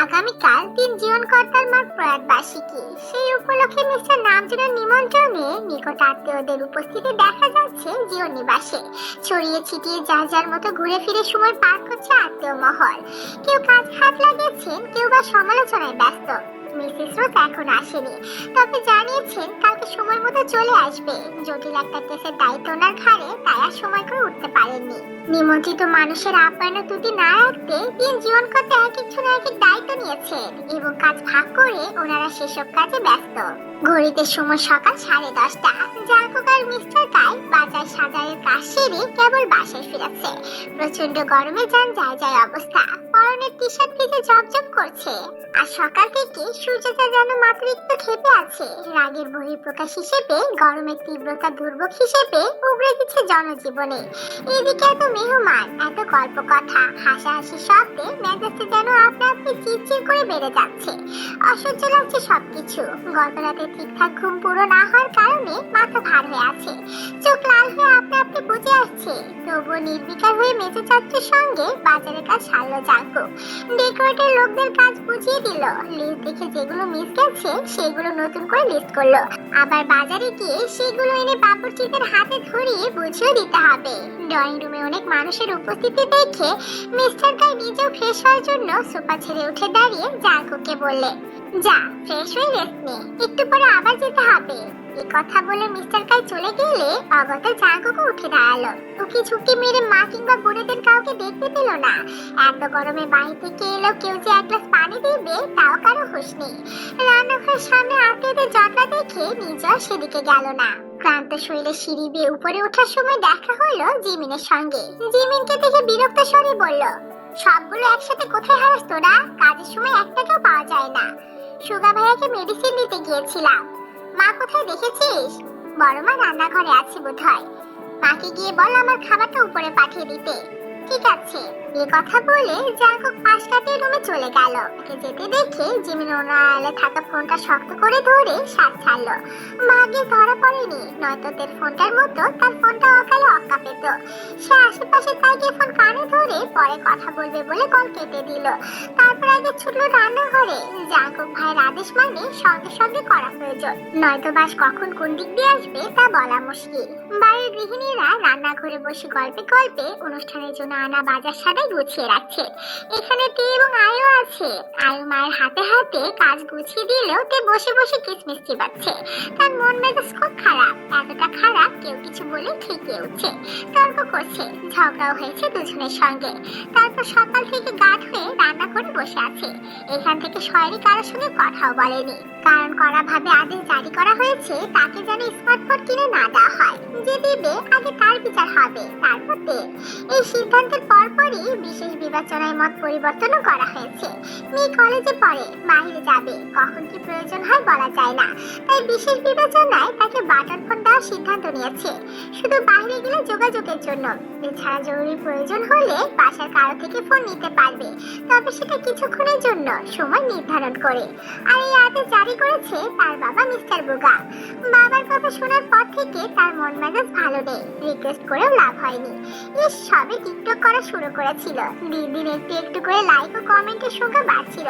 আগামীকাল ৩ জীবনকর্তার মার প্রয়াত বার্ষিকী। সেই উপলক্ষে মিস্টার নামজনের নিমন্ত্রণে নিকট আত্মীয়দের উপস্থিতি দেখা যাচ্ছে জীবন নিবাসে। ছড়িয়ে ছিটিয়ে যার যার মতো ঘুরে ফিরে সময় পার করছে আত্মীয় মহল। কেউ কাজ হাত লাগিয়েছেন, কেউ বা সমালোচনায় ব্যস্ত। মিসেস রোজ এখন আসেনি, তবে জানিয়েছেন কালকে সময় মতো চলে আসবে। জটিল একটা কেসের দায়িত্ব ওনার ঘাড়ে, তাই আর সময় করে উঠতে পারেননি। নিমন্ত্রিত মানুষের আপ্যায়ন ত্রুটি না রাখতে ৩ জীবনকর্তা এক একজন এক এক দায়িত্ব নিয়েছেন এবং কাজ ভাগ করে ওনারা সেসব কাজে ব্যস্ত। ঘড়িতে সময় সকাল 10:30। জাঙ্কুক আর মিস্টার কাই বাজার সাজারের কাজ সেরে কেবল বাসায় ফিরেছে। প্রচন্ড গরমে যান যায় যায় অবস্থা। পরনের টি শার্ট ভিজে জবজব করছে। আর সকাল থেকে সূর্যটা যেন মাত্র একটু ক্ষেপে আছে। রাগের বহিঃপ্রকাশ হিসেবে, গরমের তীব্রতা দুর্ভোগ হিসেবে উগড়ে দিচ্ছে জনজীবনে। এদিকে এত মেহমান, এত গল্প কথা, হাসাহাসি শব্দে মেজাজটা যেন আপনা আপনি চিরচির করে বেড়ে যাচ্ছে। অসহ্য লাগছে সবকিছু। গত রাতে ঠিকঠাক ঘুম পুরো না হওয়ার কারণে মাথা ভার হয়ে আছে, চোখ লাল হয়ে আপনা আপনি বুঝে আসছে। তবুও নির্বিকার হয়ে মেজে চাচ্ছের সঙ্গে বাজারের কাজ সারলো জাঙ্কুক। ডেকোরেটের লোকদের কাজ বুঝিয়ে দিল। লিস্ট দেখে যেগুলো মিস গেছে সেগুলো নতুন করে লিস্ট করলো। আবার বাজারে গিয়ে সেগুলো এনে বাবুর্চিদের হাতে ধরিয়ে বুঝিয়ে দিতে হবে। ড্রয়িং রুমে অনেক মানুষের উপস্থিতি দেখে মিস্টার কাই নিজেও ফ্রেশ হওয়ার জন্য সোফা ছেড়ে উঠে দাঁড়িয়ে জাঙ্কুককে বললে, যা ফ্রেশ হয়ে রেস্ট নে, একটু পরে আবার যেতে হবে। এই কথা বলে মিস্টার কাই চলে গেলে অগত জাঙ্কুকও উঠে দাঁড়ালো। উকি ঝুঁকি মেরে মা কিংবা বুড়িদের কাউকে দেখতে পেল না। এত গরমে বাড়ি থেকে এলো, কেউ যে এক গ্লাস পানি দেবে তাও কারো হুঁশ নেই। রান্নাঘরের সামনে আত্মীয়দের জটলা দেখে নিজেও সেদিকে গেল না। ক্লান্ত শরীরে সিঁড়ি বেয়ে উপরে ওঠার সময় দেখা হলো জিমিনের সঙ্গে। জিমিনকে দেখে বিরক্ত স্বরে বলল, সবগুলো একসাথে কোথায় হারাস তোরা? কাজের সময় একটাকেও পাওয়া যায় না। সুগা ভাইয়াকে মেডিসিন দিতে গিয়েছিলাম। মা কোথায় দেখেছিস? বড় মা রান্নাঘরে আছে বোধহয়। মাকে গিয়ে বল আমার খাবারটা উপরে পাঠিয়ে দিতে। ঠিক আছে। এই কথা বলে জাঙ্কুক পাশ কাটিয়ে রুমে চলে গেল। ওকে যেতে দেখে জিমিন ওনার থাকা ফোনটা শক্ত করে ধরে শ্বাস ছাড়লো। ভাগ্যে ধরা পড়েনি, নয়তো তের ফোনটার মতো তার ফোনটা অকালে অক্কা পেত। সে আশেপাশে তাকে ফোন কানে ধরে পরে কথা বলবে বলে কল কেটে দিল। তারপর আগে ছুটলো রান্নাঘরে। জাঙ্কুক ভাইয়ের আদেশ মানে সঙ্গে সঙ্গে করা প্রয়োজন, নয়তো বাস কখন কোন দিক দিয়ে আসবে তা বলা মুশকিল। বাড়ির গৃহিণীরা রান্নাঘরে বসে গল্পে গল্পে অনুষ্ঠানের জন্য আনা বাজার সাদাই গুছিয়ে রাখছে। এখানে তে এবং আয়ু আছে। আয়ু মায়ের হাতে হাতে কাজ গুছিয়ে দিলেও তে বসে বসে কিসমিস চিবাচ্ছে। তার মন মেজাজ খুব খারাপ, এতটা খারাপ কেউ কিছু বলে ঠিকই উঠছে। তর্ক করছে, ঝগড়াও হয়েছে দুজনের সঙ্গে। তারপর সকাল থেকে গাঢ় হয়ে রান্না করে বসে আছে। এখান থেকে শহরে কারোর সঙ্গে কথাও বলেনি, কারণ কড়া ভাবে আদেশ জারি করা হয়েছে তাকে যেন স্মার্টফোন কিনে না দেওয়া হয়। যে দিবে আগে তার বিচার হবে, তারপর তে। এই সিদ্ধান্তের পরপরই বিশেষ বিবেচনায় মত পরিবর্তনও করা হয়েছে। মেয়ে কলেজে পড়ে, বাইরে যাবে, কখন কি প্রয়োজন হয় বলা যায় না। তাই বিশেষ বিবেচনায় তাকে বাটন ফোন দেওয়ার সিদ্ধান্ত নিয়েছে, শুধু বাইরে গেলে যোগাযোগের জন্য। এছাড়া জরুরি প্রয়োজন হলে বাসার কারো থেকে ফোন নিতে পারবে, তবে সেটা কিছুক্ষণের জন্য, সময় নির্ধারণ করে। আর এই আদেশ জারি করেছে তার বাবা মিস্টার বুগা। বাবার কথা শোনার পর থেকে তার মন মেজাজ ভালো নেই। রিকোয়েস্ট করেও লাভ হয়নি। এই সবে টিকটক করা শুরু করেছিল। দিন দিন একটু একটু করে লাইক ও কমেন্টের সংখ্যা বাড়ছিল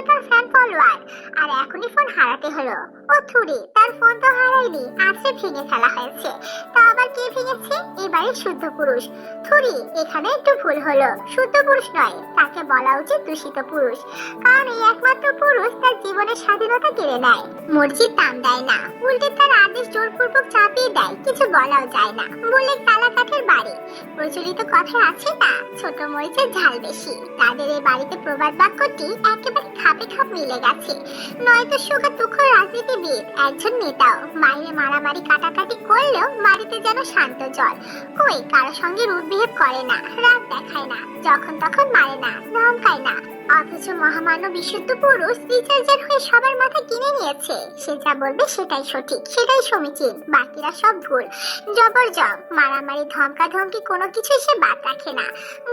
তার ফ্যান ফলোয়ার। আর এখনই ফোন হারাতে হলো। ও থুরি, তার ফোন তো হারায়নি, আজকে ভেঙে ফেলা হয়েছে। তা আবার কে ভেঙেছে? এবারে শুদ্ধ পুরুষ। থুরি, এখানে একটু ভুল হলো। শুদ্ধ পুরুষ নয়, তাকে বলা উচিত দূষিত পুরুষ, কারণ এই একমাত্র পুরুষ তার জীবনের স্বাধীনতা কেড়ে নেয়। মর্জির দাম দেয় না, উল্টে তার আদেশ জোরপূর্বক চাপিয়ে দেয়। কিছু বলাও যায় না, বলে কালা কাঠের বাড়ি। প্রচলিত কথায় আছে না, ছোট মরিচের ঝাল বেশি। তাদের এই বাড়িতে প্রবাদ বাক্যটি একেবারে খাপে খাপ মিলে গেছে। নয়তো সুগা তুখর রাজনীতিবিদ, একজন নেতাও। বাইরে মারামারি কাটাকাটি করলেও বাড়িতে যেন শান্ত জল। কই কারো সঙ্গে উদ্বিহেভ করে না, রাগ দেখায় না, যখন তখন মারে না, ধমকায় না। অথচ মহামান্য বিশুদ্ধ পুরুষ রিচার্জের হয়ে সবার মাথা কিনে নিয়েছে। সে যা বলবে সেটাই সঠিক, সেটাই সমীচীন, বাকিরা সব ভুল। জবরজং, মারামারি, ধমকা ধমকি কোনো কিছু সে বাদ রাখে না।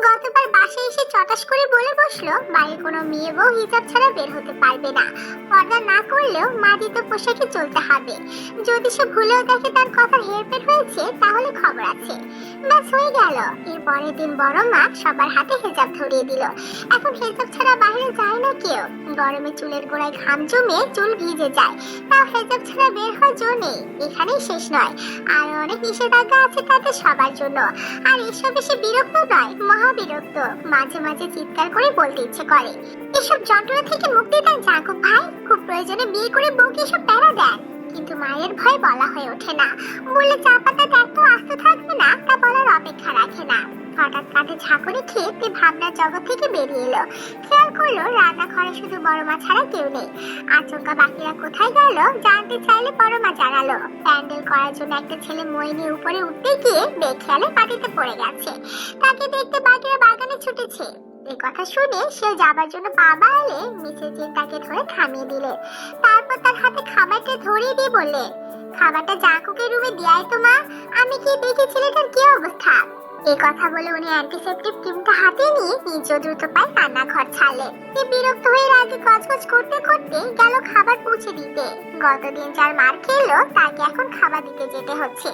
গতবার বাসায় এসে চটাস করে বলে বসলো বাড়ির কোনো মেয়ে বউ হিজাব ছাড়া বের হতে পারবে না। পর্দা না করলেও মার্জিত পোশাকে চলতে হবে। যদি সে ভুলেও দেখে তার কথা হেরফের হয়েছে তাহলে খবর আছে। ব্যাস হয়ে গেল। এর পরের দিন বড় মা সবার হাতে হিজাব ধরিয়ে দিল। এখন হিজাব ছাড়া ছাড়া বাইরে যায় না কেউ। গরমে চুলের গোড়ায় ঘাম জমে চুল ভিজে যায়, তাও হেজাব ছাড়া বের হয় জো নেই। এখানেই শেষ নয়, আরো অনেক নিষেধাজ্ঞা আছে তাদের সবার জন্য। আর এসবে সে বিরক্ত নয়, মহাবিরক্ত। মাঝে মাঝে চিৎকার করে বলতে ইচ্ছে করে, এসব যন্ত্রণা থেকে মুক্তি দেন জাঙ্কুক ভাই। খুব প্রয়োজনে বিয়ে করে বউকে এসব প্যারা দেন। কিন্তু মায়ের ভয় বলা হয়ে ওঠে না। বললে চা পাতা দেখ তো আস্ত থাকবে না, তা বলার অপেক্ষা রাখে না। হঠাৎ কাঁধে ঝাঁকুনি খেয়ে তে ভাবনার জগৎ থেকে বেরিয়ে এলো। খেয়াল করলো রান্নাঘরে শুধু বড় মা ছাড়া কেউ নেই। আচমকা বাকিরা কোথায় গেল জানতে চাইলে বড় মা জানালো, প্যান্ডেল করার জন্য একটা ছেলে মই নিয়ে উপরে উঠতে গিয়ে বেখেয়ালে পাটিতে পড়ে গেছে। তাকে দেখতে বাকিরা বাগানে ছুটেছে। এই কথা শুনে সে যাবার জন্য পা বাড়ালে মিসেস জিন তাকে ধরে থামিয়ে দিলে। তারপর তার হাতে খাবারটা ধরিয়ে দিয়ে বললে, খাবারটা জাঙ্কুকের রুমে দিয়াই তো মা, আমি কি দেখি ছেলেটার কি অবস্থা। এই কথা বলে উনি অ্যান্টিসেপ্টিক ক্রিমটা হাতে নিয়ে নিজেও দ্রুত পায়ে রান্নাঘর ছাড়লেন। সে বিরক্ত হয়ে রাগে গজগজ করতে করতে গেল খাবার পৌঁছে দিতে। গতদিন যার মার খেলো তাকে এখন খাবার দিতে যেতে হচ্ছে,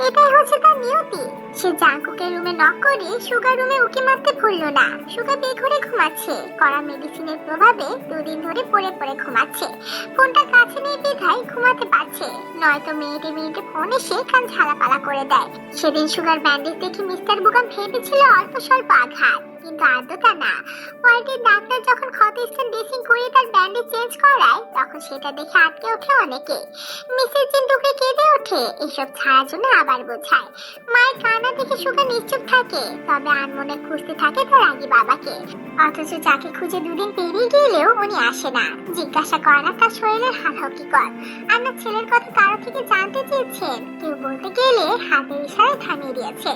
এটাই হচ্ছে তার নিয়তি। সে জাঙ্কুকের রুমে নক করে সুগার রুমে উকি মারতে ভুললো না। সুগার বেঘরে ঘুমাচ্ছে, কড়া মেডিসিনের প্রভাবে দুদিন ধরে পড়ে পড়ে ঘুমাচ্ছে। ফোনটা কাছে নিয়ে বিধায় ঘুমাতে পারছে, নয়তো মিনিটে মিনিটে ফোন এসে কান ঝালাপালা করে দেয়। সেদিন সুগার ব্যান্ডেজ দেখে মিস্টার বুকাম ভেবেছিল অল্প স্বল্প আঘাত, কিন্তু আদতা না। ওয়ার্ডের ডাক্তার যখন ক্ষতস্থান ড্রেসিং করে তার ব্যান্ডেজ চেঞ্জ করায়, তখন সেটা দেখে আটকে ওঠে অনেকে। মিসেস জিন ঢুকে কেঁদে ওঠে, এসব ছাড়ার জন্য আবার বোঝায়। মায়ের কান্না দেখে সুগার নিশ্চুপ থাকে, তবে আনমনে খুঁজতে থাকে তার আগে বাবাকে। অথচ যাকে খুঁজে দুদিন পেরিয়ে গেলেও উনি আসে না, জিজ্ঞাসা করে না তার শরীরের হাল হকিকত। আপনার ছেলের কথা কারো থেকে জানতে চেয়েছেন, কেউ বলতে গেলে হাতের ইশারায় থামিয়ে দিয়েছে।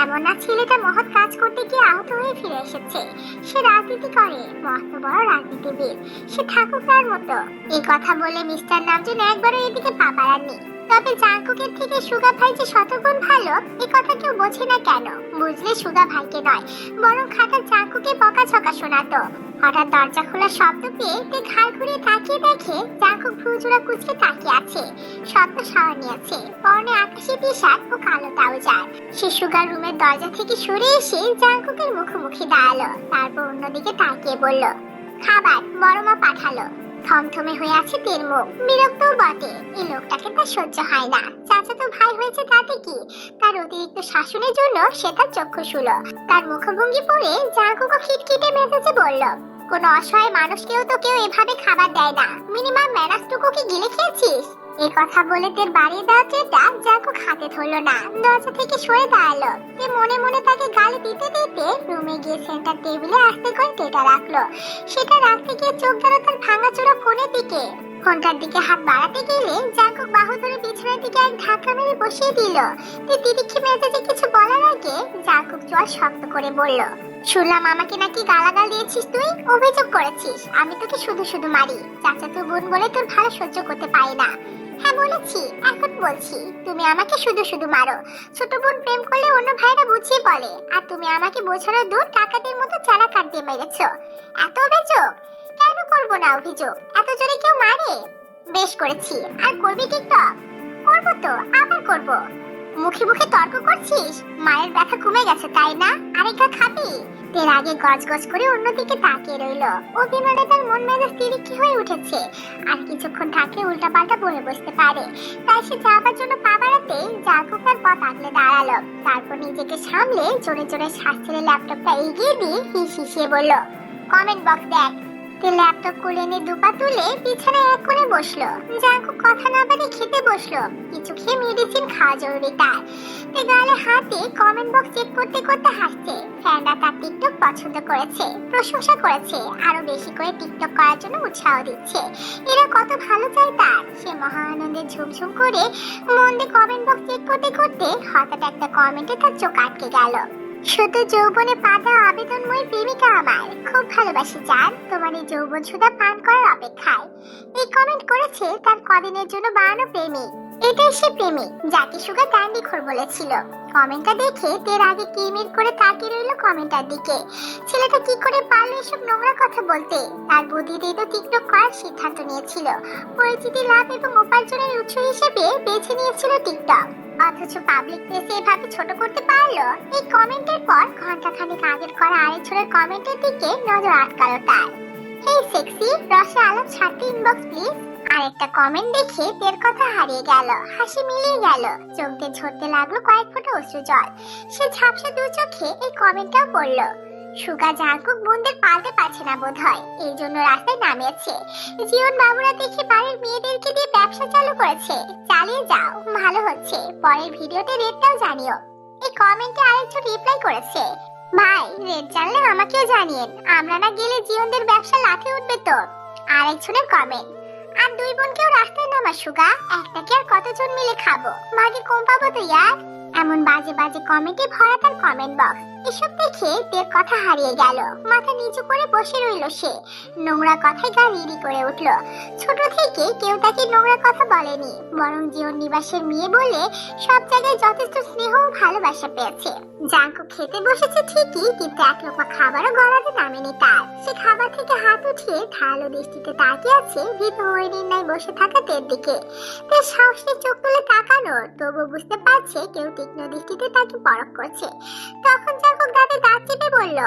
এমন না ছেলেটা মহৎ কাজ করতে গিয়ে আহত হয়ে ফিরে এসেছে। সে রাজনীতি করে, মস্ত বড় রাজনীতিবিদ। সে থাকুক তার মতো। এই কথা বলে মিস্টার নামজুন একবারও এদিকে পা বাড়াননি। তবে জাঙ্কুকের থেকে সুগা ভাই যে শতগুণ ভালো, এ কথা কেউ বোঝে না কেন। বুঝলে সুগা ভাইকে নয়, বরং খাটা জাঙ্কুকে বকাঝকা শোনাতো। হঠাৎ দরজা খোলার শব্দ পেয়ে তে ঘাড় ঘুরিয়ে তাকিয়ে দেখে জাঙ্কুক ভ্রুজোড়া কুচকে তাকিয়ে আছে। সত্য শাওয়ার নিয়েছে, পরনে আকাশি টি শার্ট ও কালো ট্রাউজার। সে সুগার রুমের দরজা থেকে সরে এসে জাঙ্কুকের মুখোমুখি দাঁড়ালো। তারপর অন্যদিকে তাকিয়ে বলল, খাবার বড় মা পাঠালো। থমথমে হয়ে আছে তের মুখ, বিরক্তও বটে। এই লোকটাকে তার সহ্য হয় না। চাচাতো ভাই হয়েছে তাতে কি, তার অতিরিক্ত শাসনের জন্য সে তার চক্ষু শুলো। তার মুখভঙ্গি পড়ে জাঙ্কুকও খিটখিটে মেজাজে বলল, কোন অসহায় মানুষকেও তো কেউ এভাবে খাবার দেয় না, মিনিমাম ম্যানাসটুকু কি গিলে খেয়েছিস। এই কথা বলে তের বাড়িয়ে দেওয়া ট্রেটা জাঙ্কুক হাতে ধরলো না, দরজা থেকে সরে দাঁড়ালো। তে মনে মনে তাকে গালি দিতে দিতে রুমে গিয়ে সেন্টার টেবিলে আস্তে করে ট্রেটা রাখলো। সেটা রাখতে গিয়ে চোখ গেল তার ভাঙাচোরা ফোনের দিকে। ফোনটার দিকে হাত বাড়াতে গেলে জাঙ্কুক বাহু ধরে বিছানার দিকে এক ধাক্কা মেরে বসিয়ে দিল। তে তিরিক্ষি মেজাজে কিছু বলার আগে জাঙ্কুক জোয়ার শক্ত করে বলল, শুনলাম আমাকে নাকি গালাগাল দিয়েছিস, তুই অভিযোগ করেছিস আমি তোকে শুধু শুধু মারি। চাচাতো বোন বলে তোর ভালো সহ্য করতে পারি না। হ্যাঁ বলেছি, এখন বলছি, তুমি আমাকে শুধু শুধু মারো। ছোট বোন প্রেম করলে অন্য ভাইরা বুঝিয়ে বলে, আর তুমি আমাকে বোঝানোর দূর টাকাদের মতো চারা কাট দিয়ে মেরেছো। এত অভিযোগ কেন করবো না? অভিযোগ এত জোরে কেউ মারে? বেশ করেছি, আর করবি টিকটক? করবো তো, আবার করবো। মুখে মুখে তর্ক করছিস? মায়ের ব্যথা কমে গেছে তাই না? আরেকটা খাবি? তের আগে গজগজ করে অন্যদিকে তাকিয়ে রইল। অভিমানে তার মন মেজাজ তিরিক্ষি হয়ে উঠেছে, আর কিছুক্ষণ থাকলে উল্টাপাল্টা বলে বসতে পারে। তাই সে যাবার জন্য পা বাড়াতে জাঙ্কুক তার পথ আগলে দাঁড়ালো। তারপর নিজেকে সামলে জোরে জোরে শ্বাস ছেড়ে ল্যাপটপটা এগিয়ে দিয়ে হিসিয়ে বলল, কমেন্ট বক্স দেখ। ল্যাপটপ কোলে নিয়ে দুপা তুলে বিছানায় এক কোণে বসলো। জাঙ্কুক কথা না বাড়ি খেতে বসলো। কিছু খেয়ে মেডিসিন খাওয়া জরুরি তার। গালে হাতে কমেন্ট বক্স চেক করতে করতে হাসছে। ফ্যানরা তার টিকটক পছন্দ করেছে, প্রশংসা করেছে, আরো বেশি করে টিকটক করার জন্য উৎসাহ দিচ্ছে। এরা কত ভালো চায় তার। সে মহা আনন্দে ঝুমঝুম করে মন দিয়ে কমেন্ট বক্স চেক করতে করতে হঠাৎ একটা কমেন্টে তার চোখ আটকে গেল। শুধু যৌবনে পাতা আবেদনময় প্রেমিকা আমার, খুব ভালোবাসি জান, তোমার এই যৌবন সুধা পান করার অপেক্ষায়। এই কমেন্ট করেছে তার কদিনের জন্য বানানো প্রেমিক। এটাই সে প্রেমিক যাকে সুগা ডান্ডিখোর বলেছিল। কমেন্টটা দেখে তের আগে কিমির করে তাকিয়ে রইল কমেন্টার দিকে। ছেলেটা কি করে পারলো এসব নোংরা কথা বলতে? তার বুদ্ধিতেই তো টিকটক করার সিদ্ধান্ত নিয়েছিল। পরিচিতি লাভ এবং উপার্জনের উৎস হিসেবে বেছে নিয়েছিল টিকটক, অথচ পাবলিক প্লেসে এভাবে ছোট করতে পারলো। এই কমেন্টের পর ঘন্টাখানেক আগের করা আরেকজনের কমেন্টের দিকে নজর আটকালো তার। হেই সেক্সি, রসে আলাপ ছাড়তে ইনবক্স প্লিজ। আরেকটা কমেন্ট দেখে তের কথা হারিয়ে গেল, হাসি মিলিয়ে গেল, চোখ দিয়ে ঝরতে লাগলো কয়েক ফোঁটা অশ্রু জল। সে ঝাপসা দু চোখে এই কমেন্টটাও পড়লো। সুগা জাঙ্কুক বোনদের পালতে পারছে না বোধহয়, এই জন্য রাস্তায় নামিয়েছে। জীবন বাবুরা দেখে বাড়ির মেয়েদেরকে দিয়ে ব্যবসা চালু করেছে। চালিয়ে যাও, ভালো হচ্ছে। পরের ভিডিওতে রেটটাও জানিও। এই কমেন্টে আরেকজন রিপ্লাই করেছে, ভাই রেট জানলে আমাকেও জানিয়েন, আমরা না গেলে জীবনদের ব্যবসা লাফে উঠবে তো। আরেকজনের কমেন্ট, আর দুই বোনকেও রাস্তায় নামা সুগা, একটাকে আর কতজন মিলে খাবো, ভাগে কম পাবো তো ইয়ার। এমন বাজে বাজে কমেন্টে ভরা তার কমেন্ট বক্স। এসব দেখে তের কথা হারিয়ে গেল, মাথা নিচু করে বসে রইল সে। নোংরা কথায় গা রিরি করে উঠল। ছোট থেকে কেউ তাকে নোংরা কথা বলেনি, বরং জীবন নিবাসের মেয়ে বলে সব জায়গায় যথেষ্ট স্নেহ ও ভালোবাসা পেয়েছে। জাঙ্কু খেতে বসেছে ঠিকই, কিন্তু এক লোকমা খাবারও গলাতে নামেনি তার। সে খাবার থেকে হাত উঠিয়ে ঢালো দৃষ্টিতে তাকিয়ে আছে ভীত হরিণীর ন্যায় বসে থাকা তের দিকে। তের সাহসে চোখ তুলে তাকানোর, তবু বুঝতে পারছে কেউ তীক্ষ্ণ দৃষ্টিতে তাকে পরখ করছে। তখন জাঙ্কুক দাঁতে দাঁত চেপে বলল,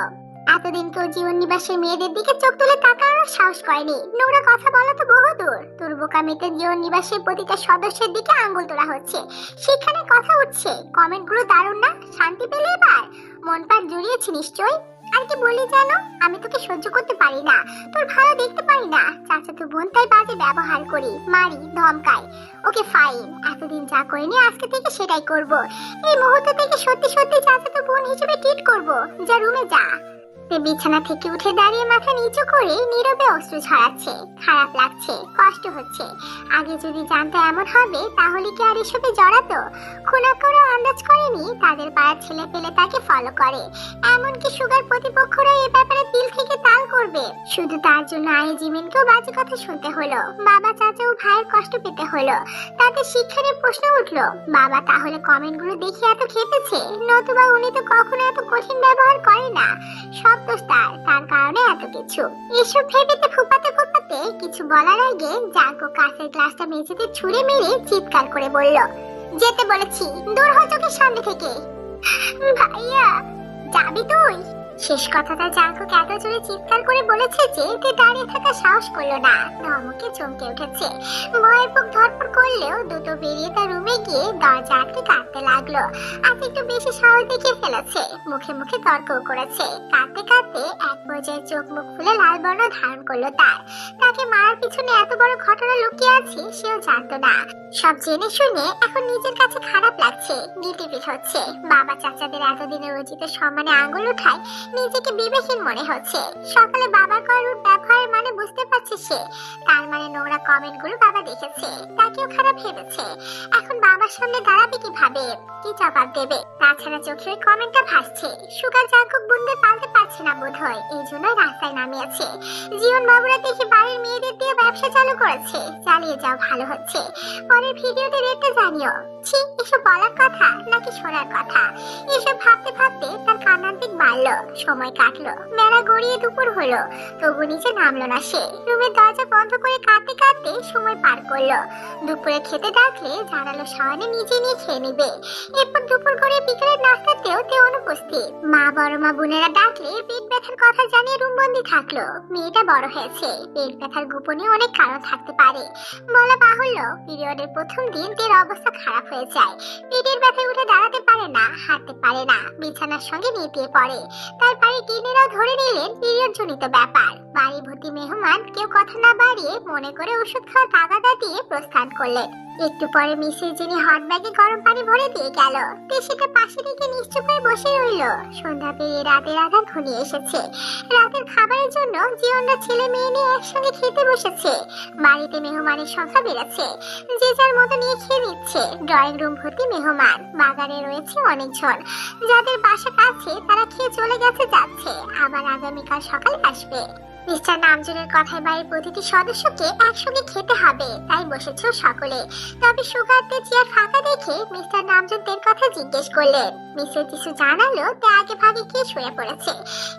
এতদিন কেউ জীবন নিবাসের মেয়েদের দিকে চোখ তুলে তাকানোর সাহস করেনি। নোংরা কথা বলা তো বহুদূর, তোর বোকামিতে জীবন নিবাসের প্রতিটা সদস্যের দিকে আঙ্গুল তোলা হচ্ছে, সেখানে কথা উঠছে। কমেন্টগুলো দারুণ না? শান্তি পেলে এবার? মন প্রাণ জুড়িয়েছে নিশ্চয়। আর কি বলি জানো, আমি তোকে সহ্য করতে পারি না, তোর ভালো দেখতে পারি না। চাচাতো বোন তাই বাজে ব্যবহার করি, মারি, ধমকাই। ওকে ফাইন, এতদিন যা করিনি আজকে থেকে সেটাই করব। এই মুহূর্ত থেকে সত্যি সত্যি চাচাতো বোন হিসেবে ট্রিট করব। যা রুমে যা। বিছানা থেকে উঠে দাঁড়িয়ে মাথা নিচু করে নীরবে অশ্রু ঝরাচ্ছে। খারাপ লাগছে, কষ্ট হচ্ছে। আগে যদি জানতো এমন হবে তাহলে কি আর এসবে জড়াতো? খুনা করে আন্দাজ করেনি তাদের পাড়ার ছেলে পেলে তাকে ফলো করে। এমনকি সুগার প্রতিপক্ষরা এ ব্যাপারে দিল থেকে তাল করবে। শুধু তার জন্য আইজিমিনকেও বাজে কথা শুনতে হলো, বাবা চাচা ও ভাইয়ের কষ্ট পেতে হলো। তাতে শিক্ষার প্রশ্ন উঠলো, বাবা তাহলে কমেন্টগুলো দেখে এত খেপেছে, নতুবা উনি তো কখনো এত কঠিন ব্যবহার করে না। সব দোষ তার কারণে এত কিছু। এসব ভেবেতে ফুপাতে ফুপাতে কিছু বলার আগে জাঙ্কু কাঁচের গ্লাসটা মেঝেতে ছুঁড়ে মেরে চিৎকার করে বলল, যেতে বলেছি, দূর হ চোখের সামনে থেকে। ভাইয়া, যাবি তুই? শেষ কথাটা জাঙ্কুক এত জোরে চিৎকার করে বলেছে যে এতে দাঁড়িয়ে থাকা সাহস করলো না। ধমকে চমকে উঠেছে, ভয়ে বুক ধরপড় করলেও দুটো বেরিয়ে তার রুমে গিয়ে দরজা আটকে কাঁদতে লাগলো। আজ একটু বেশি সাহস দেখিয়ে ফেলেছে, মুখে মুখে তর্কও করেছে। কাঁদতে কাঁদতে এক পর্যায়ে চোখ মুখ ফুলে লাল বর্ণ ধারণ করলো তার। তাকে মারার পিছনে এত বড় ঘটনা লুকিয়ে আছে সেও জানতো না। সব জেনে শুনে এখন নিজের কাছে খারাপ লাগছে, গিল্টি ফিল হচ্ছে। বাবা চাচাদের এতদিনের অর্জিত সম্মানে আঙুল উঠায় নিজেকে বিবেকহীন মনে হচ্ছে। সকালে বাবার করুণ ব্যবহারের মানে বুঝতে পারছে সে। তার মানে নোংরা কমেন্ট গুলো বাবা দেখেছে, তাকেও খারাপ ভেবেছে। এখন বাবার সামনে দাঁড়াবে কিভাবে, কি জবাব দেবে? তাছাড়া চোখে ওই কমেন্টটা ভাসছে। সুগার জাঙ্কুক বোনদের পালতে পারছে না বোধ হয়, এই জন্য রাস্তায় নামিয়েছে। জীবন বাবুরা দেখে বাড়ির মেয়েদের দিয়ে ব্যবসা চালু করেছে। চালিয়ে যাও, ভালো হচ্ছে। পরের ভিডিওতে রেটটা জানিও। ছি, এসব বলার কথা নাকি শোনার কথা? এসব ভাবতে ভাবতে তার কান্নার দিক বাড়লো। সময় কাটলো, মেলা গড়িয়ে দুপুর হলো, তবু নিচে নামলো না সে। রুমের দরজা বন্ধ করে কাঁদতে কাঁদতে সময় পার করলো। দুপুরে খেতে ডাকলে জানালো শাওনে নিজে নিয়ে খেয়ে নিবে। এরপর দুপুর করে বিকেলের নাস্তাতেও তে অনুপস্থিত। মা বড় মা বোনেরা ডাকলে পেট ব্যথার কথা জানিয়ে রুমবন্দি থাকলো। মেয়েটা বড় হয়েছে, পেট ব্যথার গোপনে অনেক কারণ থাকতে পারে। বলা বাহুল্য, পিরিয়ডের প্রথম দিন তের অবস্থা খারাপ হয়ে যায়। পেটের ব্যথায় উঠে দাঁড়াতে পারে না, হাঁটতে পারে না, বিছানার সঙ্গে নেতিয়ে পড়ে। তার বাড়ির কিনেরাও ধরে নিলেন পিরিয়ড জনিত ব্যাপার। বাড়ি ভর্তি মেহমান কেউ কথা না বাড়িয়ে মনে করে ওষুধ খাওয়া তাগাদা দিয়ে প্রস্থান করলেন। একটু পরে মিসেস যিনি হট ব্যাগে গরম পানি ভরে দিয়ে গেল। তে সেটা পাশে রেখে নিশ্চুপ হয়ে বসে রইল। সন্ধ্যা পেরিয়ে রাতের আধার ঘনিয়ে এসেছে। রাতের খাবারের জন্য জীবনরা ছেলে মেয়ে নিয়ে একসঙ্গে খেতে বসেছে। বাড়িতে মেহমানের সংখ্যা বেড়েছে, যে যার মতো নিয়ে খেয়ে নিচ্ছে। ড্রয়িং রুম ভর্তি মেহমান, বাগানে রয়েছে অনেকজন। যাদের বাসা কাছে তারা খেয়ে চলে গেছে, যাচ্ছে, আবার আগামীকাল সকালে আসবে। মিস্টার নামজনের কথায় বাড়ির প্রতিটি সদস্যকে একসঙ্গে খেতে হবে, তাই বসেছ সকলে। তবে সুগারদের চেয়ার ফাঁকা দেখে মিস্টার নামজন তের কথা জিজ্ঞেস করলেন। মিস্টার কিছু জানালো তে আগে ভাগে কে শুয়ে পড়েছে।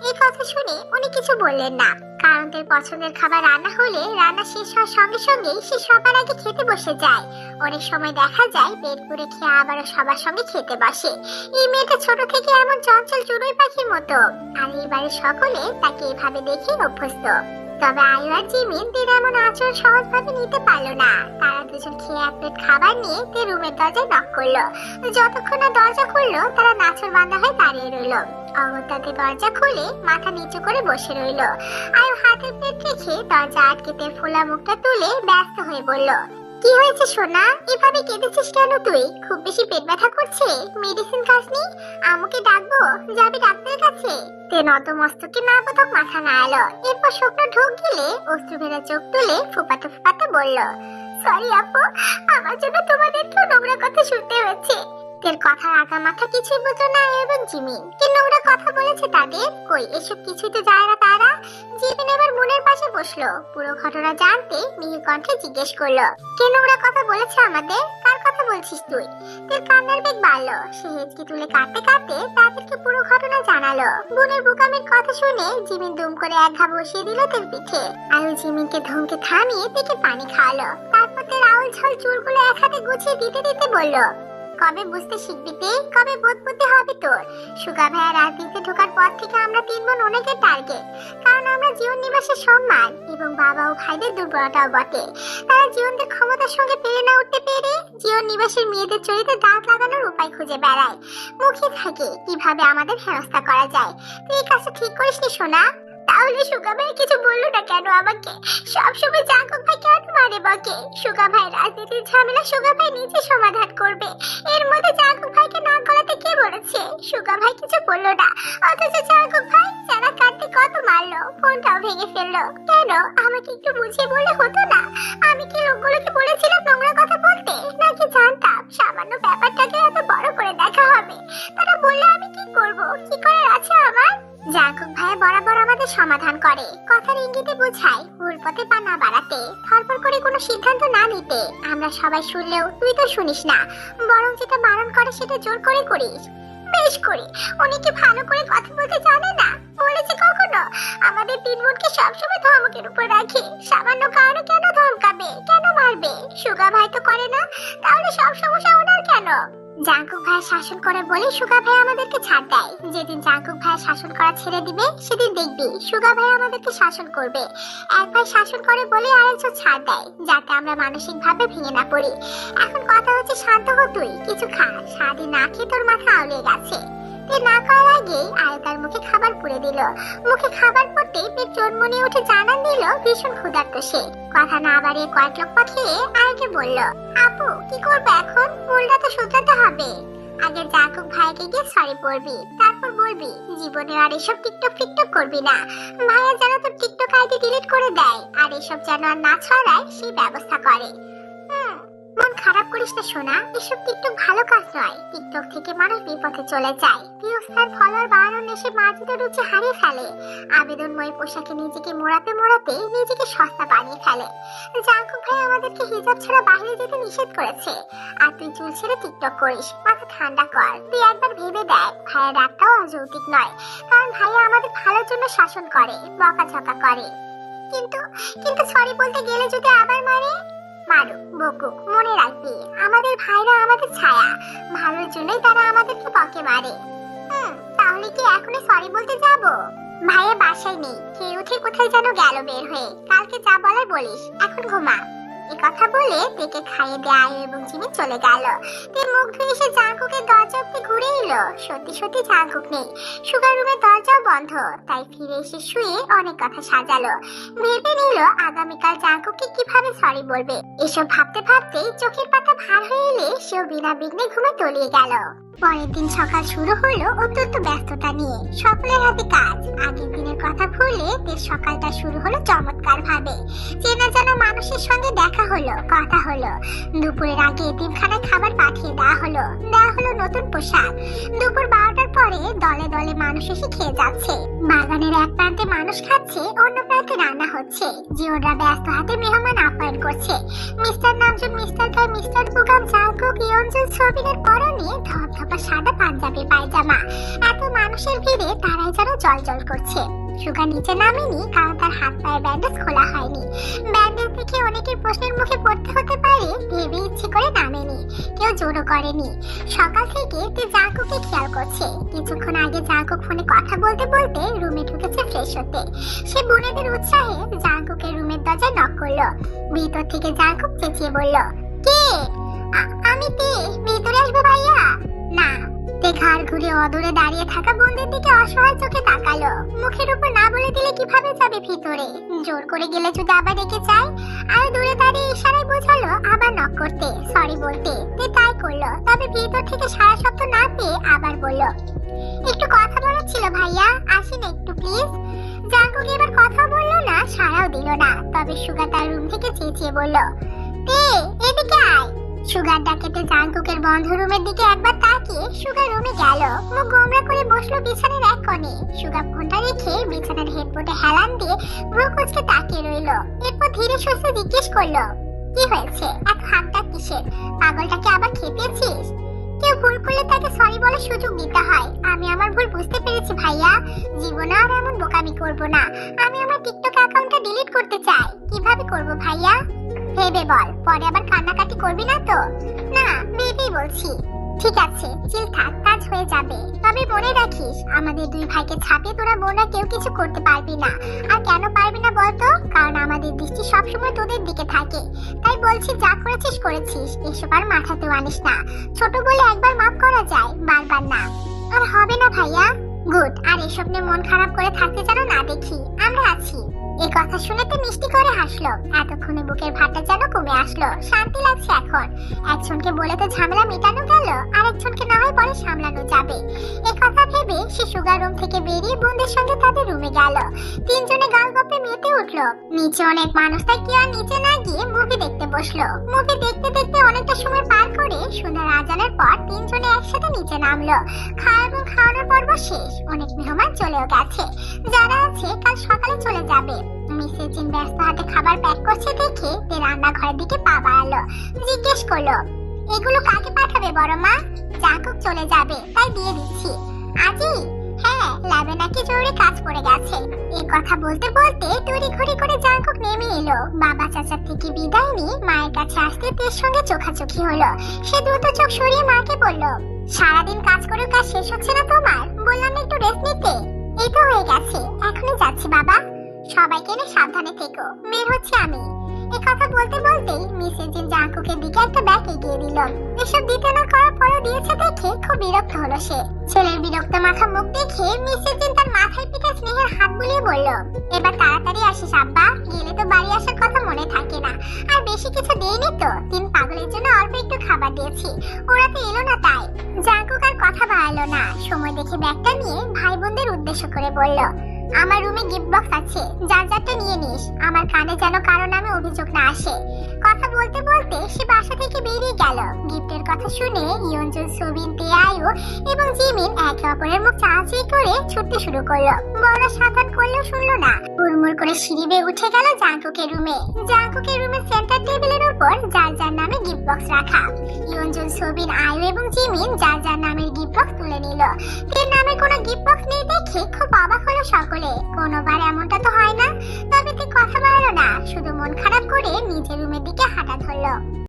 এই কথা শুনে উনি কিছু বললেন না, কারণ তের পছন্দের খাবার রান্না হলে রান্না শেষ হওয়ার সঙ্গে সঙ্গেই সে সবার আগে খেতে বসে যায়। অনেক সময় দেখা যায় পেট পুরে খেয়ে আবারও সবার সঙ্গে খেতে বসে। এই মেয়েটা ছোট থেকে এমন চঞ্চল চড়ুই পাখির মতো, আর এই বাড়ির সকলে তাকে এভাবে দেখে অভ্যস্ত। তবে আয়ু আর জিমিন তীর এমন আচরণ সহজভাবে নিতে পারলো না। তারা দুজন খেয়ে এক প্লেট খাবার নিয়ে তে রুমের দরজায় নক করলো। যতক্ষণ না দরজা খুললো তারা নাছর বান্ধা হয়ে দাঁড়িয়ে রইলো। অগত্যাতে দরজা খুলে মাথা নিচু করে বসে রইলো। আয়ু হাতের প্লেট রেখে দরজা আটকেতে ফোলা মুখটা তুলে ব্যস্ত হয়ে বলল, কি হয়েছে সোনা? এভাবে কেঁদেছিস কেন তুই? খুব বেশি পেট ব্যথা করছে? মেডিসিন খাসনি? আমাকে ডাকবো? যাবি ডাক্তারের কাছে? তে নত মস্তকে না বোধক মাথা নাড়ালো। এরপর শুকনো ঢোক গিলে অশ্রু ভেজা চোখ তুলে ফুপাতে ফুপাতে বলল, সরি আপু, আমার জন্য তোমাদেরকেও নোংরা কথা শুনতে হয়েছে। তের কথার আগা মাথা কিছুই বুঝলো না এবং জিমিন। কি নোংরা কথা বলেছে তাদের? কই এসব কিছুই তো যায় না তারা। জিমিন এবার মনের পাশে বসলো। পুরো ঘটনা জানতে মিহি কণ্ঠে জিজ্ঞেস করলো, কে নোংরা কথা বলেছে আমাদের? কার কথা বলছিস তুই? তের কান্নার বেগ বাড়লো। সে হেঁচকি তুলে কাঁদতে কাঁদতে তাদেরকে পুরো ঘটনা জানালো। বোনের বোকামির কথা শুনে জিমিন দুম করে এক ঘা বসিয়ে দিল তের পিঠে। আয়ু জিমিনকে ধমকে থামিয়ে পেটে পানি খাওয়ালো। তারপর তের আউল ঝাল চুলগুলো এক হাতে গুছিয়ে দিতে দিতে বলল, কবে বুঝতে শিখবি তে? কবে বোধ বুদ্ধি হবে তোর? সুগা ভাইয়া রাজনীতিতে ঢোকার পর থেকে আমরা তিন বোন অনেকের টার্গেট, কারণ আমরা জীবন নিবাসের সম্মান এবং বাবা ও ভাইদের দুর্বলতাও বটে। তারা জীবনদের ক্ষমতার সঙ্গে পেরে না উঠতে পেরে জীবন নিবাসের মেয়েদের চরিত্রে দাঁত লাগানোর উপায় খুঁজে বেড়ায়। মুখে থাকে কিভাবে আমাদের হেনস্থা করা যায়। তুই এই কাজটা ঠিক করিসনি সোনা। তাহলে সুগা ভাই কিছু বললো না কেন আমাকে? সবসময় জাঙ্কুক ভাই কেন মারে বকে? সুগা ভাই রাজনীতির ঝামেলা সুগা ভাই নিজে সমাধান করবে। এর মধ্যে জাঙ্কুক ভাইকে না করাতে কে বলেছে? সুগা ভাই কিছু বললো না, অথচ জাঙ্কুক ভাই যারা কাটতে কত মারলো, ফোনটাও ভেঙে ফেললো। কেন? আমাকে একটু বুঝিয়ে বললে হতো না? আমি কি লোকগুলোকে বলেছিলাম নোংরা কথা বলতে? নাকি জানতাম সামান্য ব্যাপারটাকে এত বড় করে দেখা হবে? তারা বললে আমি কি করব? কি করার আছে আমার? জাঙ্কুক ভাই বরাবর আমাদের সমাধান করে, কথার ইঙ্গিতে বোঝায় ভুল পথে পা না বাড়াতে, ধরপড় করে কোনো সিদ্ধান্ত না নিতে। আমরা সবাই শুনলেও তুই তো শুনিস না, বরং যেটা বারণ করে সেটা জোর করে করিস। বেশ করি। উনি কি ভালো করে কথা বলতে জানে না? বলেছে কখনো? আমাদের তিন বোনকে সবসময় ধমকের উপর রাখে। সামান্য কারণে কেন ধমকাবে, কেন মারবে? সুগা ভাই তো করে না, তাহলে সব সমস্যা ওনার কেন? জাঙ্কুক ভাই শাসন করে বলে সুগা ভাই আমাদেরকে ছাড় দেয়। যেদিন জাঙ্কুক ভাই শাসন করা ছেড়ে দিবে সেদিন দেখবি সুগা ভাই আমাদেরকে শাসন করবে। এক ভাই শাসন করে বলে আরেকজন ছাড় দেয়, যাতে আমরা মানসিক ভাবে ভেঙে না পড়ি। এখন কথা হচ্ছে শান্ত হ, তুই কিছু খা। সারাদিন না খেয়ে তোর মাথা আউলে গেছে। তুই না করার আগে আয় তার মুখে খাবার পুড়ে দিল। মুখে খাবার পড়তে পেট চনমনে উঠে জানান দিল ভীষণ ক্ষুধার্ত সে। কথা না বাড়িয়ে কয়েক লোক খেয়ে আয়কে বলল, আপু কি করবো এখন? ভুলটা তো শুধরাতে হবে। আগে জাঙ্কুক ভাইকে গিয়ে সরি বলবি, তারপর বলবি জীবনে আর এসব টিকটক ফিকটক করবি না। ভাইয়া যেন তোর টিকটক আইডি ডিলিট করে দেয়, আর এসব যেন আর না ছড়ায় সেই ব্যবস্থা করে। মন খারাপ করিস না সোনা, এসব টিকটক ভালো কাজ নয়। টিকটক থেকে মানুষ বিপথে চলে যায়। ভিউজ আর ফলোয়ার বাড়ানোর নেশে মার্জিত রুচি হারিয়ে ফেলে। আবেদনময় পোশাকে নিজেকে মোড়াতে মোড়াতে নিজেকে সস্তা বানিয়ে ফেলে। জাঙ্কুক ভাই আমাদেরকে হিজাব ছাড়া বাইরে যেতে নিষেধ করেছে, আর তুই চুল ছেড়ে টিকটক করিস। মাথা ঠান্ডা কর, তুই একবার ভেবে দেখ ভাইয়ের রাগটাও অযৌক্তিক নয়, কারণ ভাইয়া আমাদের ভালোর জন্য শাসন করে, বকাঝকা করে। কিন্তু কিন্তু সরি বলতে গেলে যদি আবার মারে? মারুক বকুক, মনে রাখবি আমাদের ভাইরা আমাদের ছায়া, ভালোর জন্যই তারা আমাদেরকে বকে মারে। তাহলে কি এখনই সরি বলতে যাব? ভাইয়া বাসায় নেই, খেয়ে উঠে কোথায় যেন গেল বের হয়ে। কালকে যা বলার বলিস, এখন ঘুমা। এই কথা বলে তেকে খাইয়ে দেয় আয়ু এবং জিমি চলে গেল। তে মুখ ধুয়ে এসে জাঙ্কুকের দরজা অব্দি ঘুরে এলো। সত্যি সত্যি জাঙ্কুক নেই, সুগার রুমের দরজাও বন্ধ। তাই ফিরে এসে শুয়ে অনেক কথা সাজালো। ভেবে নিল আগামীকাল জাঙ্কুককে কিভাবে সরি বলবে। এসব ভাবতে ভাবতে চোখের পাতা ভার হয়ে এলে সেও বিনা বিঘ্নে ঘুমে তলিয়ে গেল। পরের দিন সকাল শুরু হলো অত্যন্ত ব্যস্ততা নিয়ে। সকলের হাতে কাজ। আগের দিনের কথা ভুলে তের সকালটা শুরু হলো চমৎকার ভাবে। চেনা জানা মানুষের সঙ্গে দেখা হলো, কথা হলো। দুপুরের আগে এতিমখানায় খাবার পাঠিয়ে দেওয়া হলো নতুন পোশাক। দুপুর 12টার পরে দলে দলে মানুষ এসে খেয়ে যাচ্ছে। বাগানের এক প্রান্তে মানুষ খাচ্ছে, অন্য প্রান্তে রান্না হচ্ছে। জিওনরা ব্যস্ত হাতে মেহমান আপ্যায়ন করছে। মিস্টার নামজুন, মিস্টার গাই, মিস্টার বুগাম, জাঙ্কুক, ইয়নজুন, সোবিনের পরনে ধপধপা সাদা পাঞ্জাবি পায়জামা। এত মানুষের ভিড়ে তারাই যেন জলজল করছে। সুগা নিচে নামেনি, কারণ তার হাত পায়ের ব্যান্ডেজ খোলা হয়নি। ব্যান্ডেজ দেখে অনেকের প্রশ্নের মুখে পড়তে হতে পারে, ভেবে ইচ্ছে করে নামেনি, কেউ জোরও করেনি। সকাল থেকে তে জাঙ্কুকে খেয়াল করছে। কিছুক্ষণ আগে জাঙ্কুক ফোনে কথা বলতে বলতে রুমে ঢুকেছে ফ্রেশ হতে। সে বোনেদের উৎসাহে জাঙ্কুকের রুমের দরজায় নক করলো। ভিতর থেকে জাঙ্কুক চেঁচিয়ে বলল, কে? আমি তে, ভিতরে আসবো ভাইয়া? না। তে ঘাড় ঘুরে অদূরে দাঁড়িয়ে থাকা বোনদের দিকে অসহায় চোখে তাকালো। মুখের উপর না বলে দিলে কিভাবে যাবে ভিতরে? জোর করে গেলে যদি আবার ডেকে যায়। আর দূরে দাঁড়িয়ে ইশারায় বোঝালো আবার নক করতে, সরি বলতে। তে তাই করলো। তবে ভিতর থেকে সারা শব্দ না পেয়ে আবার বলল, একটু কথা বলার ছিল ভাইয়া, আসেন একটু প্লিজ। জাঙ্কুক এবার কথা বললো না, সাড়াও দিল না। তবে সুগা তার রুম থেকে চেঁচিয়ে বলল, তে এদিকে আয়। সুগার ডাকেতে জাঙ্কুকের বন্ধ রুমের দিকে একবার তাকিয়ে সুগা রুমে গেল। মুখ গোমরা করে বসলো বিছানার এক কোণে। সুগা ফোনটা রেখে বিছানার হেডবোর্ডে হেলান দিয়ে ভ্রু কুঁচকে তাকিয়ে রইল। এরপর ধীরে সুস্থে জিজ্ঞেস করলো, কি হয়েছে? এত হাতটা কিসের? পাগলটাকে আবার খেপিয়েছিস? কেউ ভুল করলে তাকে সরি বলার সুযোগ দিতে হয়। আমি আমার ভুল বুঝতে পেরেছি ভাইয়া। জীবনে আর এমন বোকামি করব না। আমি আমার টিকটক অ্যাকাউন্টটা ডিলিট করতে চাই। কিভাবে করব ভাইয়া? ভেবে বল, পরে আবার কান্নাকাটি করবি না তো? না, ভেবেই বলছি। ঠিক আছে, চিল থাক, কাজ হয়ে যাবে। তবে মনে রাখিস, আমাদের দুই ভাইকে ছাপিয়ে তোরা বোনরা কেউ কিছু করতে পারবি না। আর কেন পারবি না বলতো? কারণ আমাদের দৃষ্টি সবসময় তোদের দিকে থাকে। তাই বলছি, যা করেছিস করেছিস, এসব আর মাথাতেও আনিস না। ছোট বলে একবার মাফ করা যায়, বারবার না। আর হবে না ভাইয়া। গুড। আর এসব নিয়ে মন খারাপ করে থাকতে যেন না দেখি। আমরা আছি। এই কথা শুনেতে মিষ্টি করে হাসলো। এতক্ষণে বুকের ভারটা যেন কমে আসলো। শান্তি লাগছে এখন। একজনকে বলে তো ঝামেলা মেটানো গেল, আরেকজনকে না হয় পরে সামলানো যাবে। এই কথা ভেবে সে সুগার রুম থেকে বেরিয়ে বোনদের সঙ্গে তাদের রুমে গেল। তিনজনে গাল গপ্পে মেতে উঠলো। নিচে অনেক মানুষ, তাই কি আর নিচে না গিয়ে মুভি দেখতে বসলো। মুভি দেখতে দেখতে অনেকটা সময় পার করে সন্ধ্যার আজানের পর তিনজনে একসাথে নিচে নামলো। খাওয়া এবং খাওয়ানোর পর্ব শেষ। অনেক মেহমান চলেও গেছে। যারা আছে কাল সকালে চলে যাবে। মিসেস জিন ব্যস্ত হাতে খাবার প্যাক করছে দেখে তে রান্নাঘরের দিকে পা বাড়ালো। জিজ্ঞেস করলো, এগুলো কাকে পাঠাবে বড় মা? জাঙ্কুক চলে যাবে, তাই দিয়ে দিচ্ছি। আজই? হ্যাঁ, ল্যাবে নাকি জরুরি কাজ পড়ে গেছে। এই কথা বলতে বলতে তড়ি ঘড়ি করে জাঙ্কুক নেমে এলো। বাবা চাচার থেকে বিদায় নিয়ে মায়ের কাছে আসতে তের সঙ্গে চোখাচোখি হলো। সে দ্রুত চোখ সরিয়ে মাকে বলল, সারাদিন কাজ করেও কাজ শেষ হচ্ছে না তোমার? বললাম না একটু রেস্ট নিতে। এই তো হয়ে গেছে, এখনই যাচ্ছি বাবা। সবাইকে নিয়ে সাবধানে থেকো, বের হচ্ছে আমি। এই কথা বলতে বলতেই মিসেস জিন জাঙ্কুকের দিকে একটা ব্যাগ এগিয়ে দিল। এসব দিতে না করার পরও দিয়েছে দেখে খুব বিরক্ত হলো সে। ছেলের বিরক্ত মাথা মুখ দেখে মিসেস জিন তার মাথায় পিঠে স্নেহের হাত বুলিয়ে বলল, এবার তাড়াতাড়ি আসিস আব্বা, গেলে তো বাড়ি আসার কথা মনে থাকে না। আর বেশি কিছু দেয়নি তো, তিন পাগলের জন্য অল্প একটু খাবার দিয়েছি, ওরা তো এলো না তাই। জাঙ্কুক আর কথা বাড়ালো না। সময় দেখে ব্যাগটা নিয়ে ভাই বোনদের উদ্দেশ্য করে বলল, আমার রুমে গিফট বক্স আছে, যার যারটা নিয়ে নিস। আমার কানে যেন কারো নামে অভিযোগ না আসে। কথা বলতে বলতে সে বাসা থেকে বেরিয়ে গেল। গিফটের কথা শুনে ইয়নজুন, সুবিন, তেয়ায়ু এবং জিমিন একে অপরের মুখ চাঁচিয়ে করে ছুটতে শুরু করলো। বড় সাবধান করলেও শুনলো না। হুড়মুড় করে সিঁড়ি বেয়ে উঠে গেল জাঙ্কুকের রুমে। জাঙ্কুকের রুমের সেন্টার টেবিলের উপর যার যার নামে গিফট বক্স রাখা। ইয়নজুন, সুবিন, আয়ু এবং জিমিন যার যার নামের গিফট বক্স তুলে নিল। এর নামে কোনো গিফট বক্স নেই দেখে খুব অবাক হলো সকলে। কোনোবার এমনটা তো হয় না। তবে তে কথা বাড়ালো না, শুধু মন খারাপ করে নিজের রুমের দিকে হাঁটা ধরলো।